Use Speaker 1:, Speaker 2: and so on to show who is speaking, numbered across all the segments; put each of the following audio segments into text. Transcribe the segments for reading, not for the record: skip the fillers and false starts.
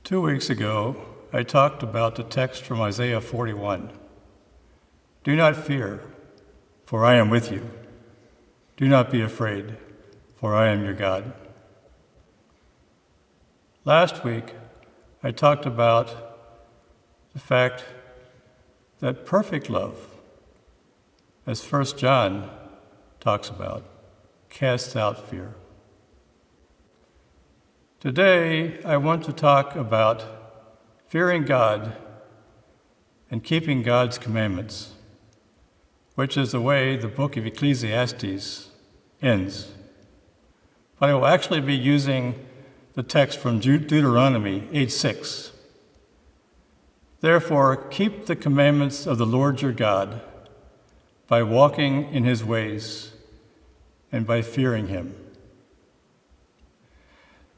Speaker 1: 2 weeks ago, I talked about the text from Isaiah 41. Do not fear, for I am with you. Do not be afraid, for I am your God. Last week, I talked about the fact that perfect love, as 1 John talks about, casts out fear. Today, I want to talk about fearing God and keeping God's commandments, which is the way the book of Ecclesiastes ends. But I will actually be using the text from Deuteronomy 8:6. Therefore, keep the commandments of the Lord your God by walking in his ways and by fearing him.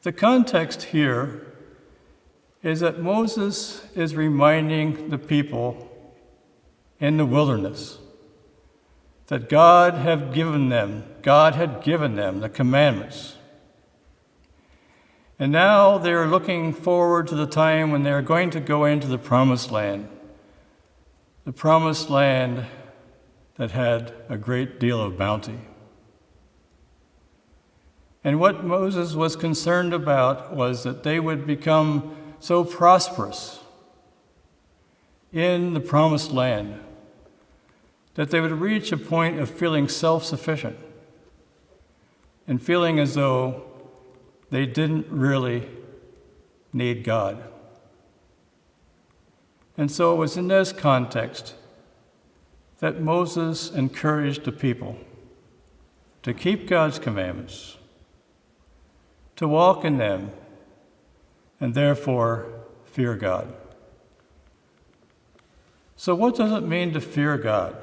Speaker 1: The context here is that Moses is reminding the people in the wilderness that God had given them the commandments. And now they're looking forward to the time when they're going to go into the promised land that had a great deal of bounty. And what Moses was concerned about was that they would become so prosperous in the promised land that they would reach a point of feeling self-sufficient and feeling as though they didn't really need God. And so it was in this context that Moses encouraged the people to keep God's commandments, to walk in them, and therefore fear God. So what does it mean to fear God?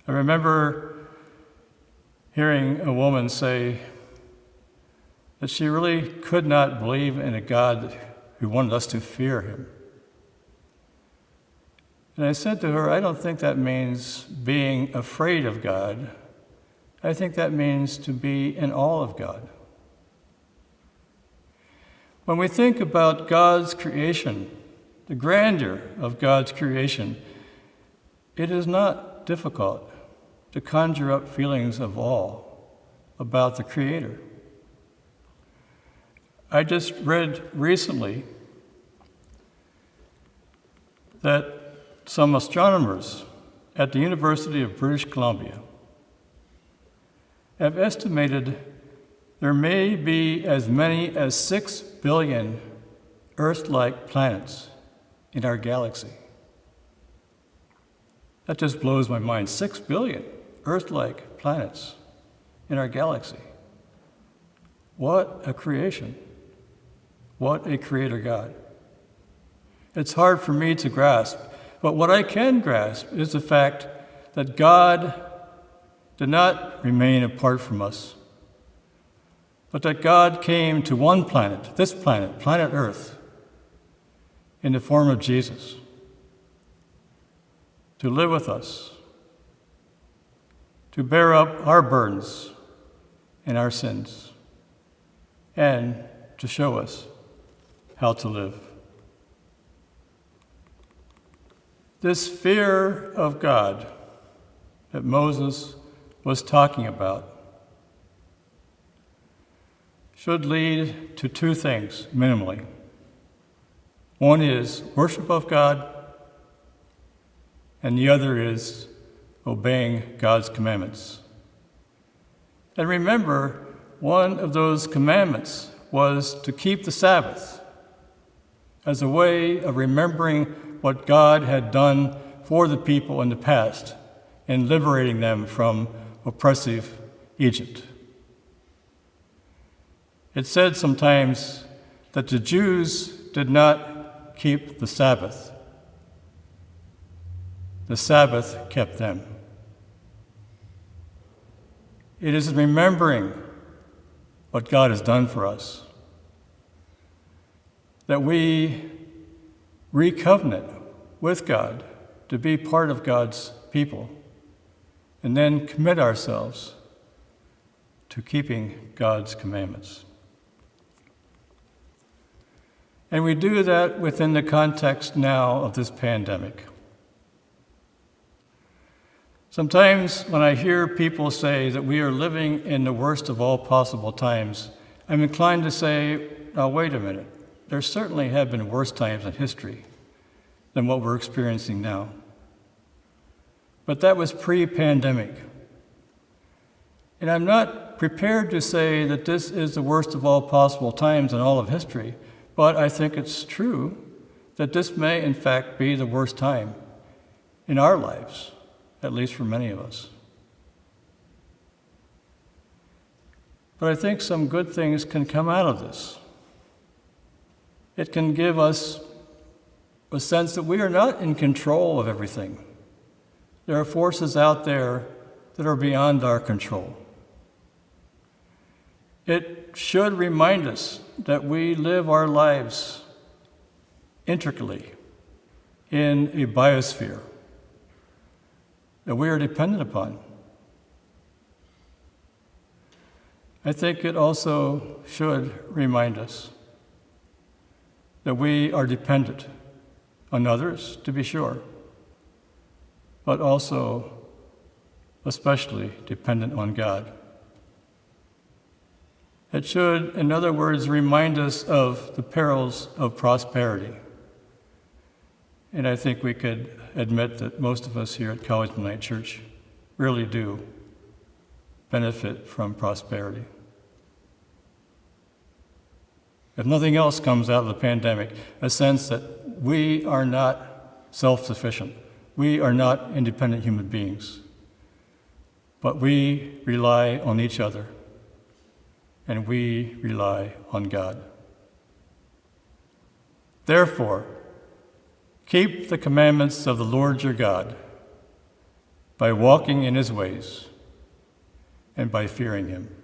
Speaker 1: I remember hearing a woman say that she really could not believe in a God who wanted us to fear him. And I said to her, I don't think that means being afraid of God. I think that means to be in awe of God. When we think about God's creation, the grandeur of God's creation, it is not difficult to conjure up feelings of awe about the Creator. I just read recently that some astronomers at the University of British Columbia have estimated there may be as many as 6 billion Earth-like planets in our galaxy. That just blows my mind. 6 billion Earth-like planets in our galaxy. What a creation. What a creator God. It's hard for me to grasp, but what I can grasp is the fact that God did not remain apart from us, but that God came to one planet, this planet, planet Earth, in the form of Jesus, to live with us, to bear up our burdens and our sins, and to show us how to live. This fear of God that Moses was talking about should lead to 2 things, minimally. One is worship of God, and the other is obeying God's commandments. And remember, one of those commandments was to keep the Sabbath as a way of remembering what God had done for the people in the past in liberating them from oppressive Egypt. It's said sometimes that the Jews did not keep the Sabbath. The Sabbath kept them. It is remembering what God has done for us that we recovenant with God to be part of God's people, and then commit ourselves to keeping God's commandments. And we do that within the context now of this pandemic. Sometimes when I hear people say that we are living in the worst of all possible times, I'm inclined to say, now wait a minute. There certainly have been worse times in history than what we're experiencing now. But that was pre-pandemic. And I'm not prepared to say that this is the worst of all possible times in all of history, but I think it's true that this may in fact be the worst time in our lives, at least for many of us. But I think some good things can come out of this. It can give us a sense that we are not in control of everything. There are forces out there that are beyond our control. It should remind us that we live our lives intricately in a biosphere that we are dependent upon. I think it also should remind us that we are dependent on others, to be sure, but also especially dependent on God. It should, in other words, remind us of the perils of prosperity. And I think we could admit that most of us here at College Night Church really do benefit from prosperity. If nothing else comes out of the pandemic, a sense that we are not self-sufficient. We are not independent human beings, but we rely on each other, and we rely on God. Therefore, keep the commandments of the Lord your God by walking in his ways and by fearing him.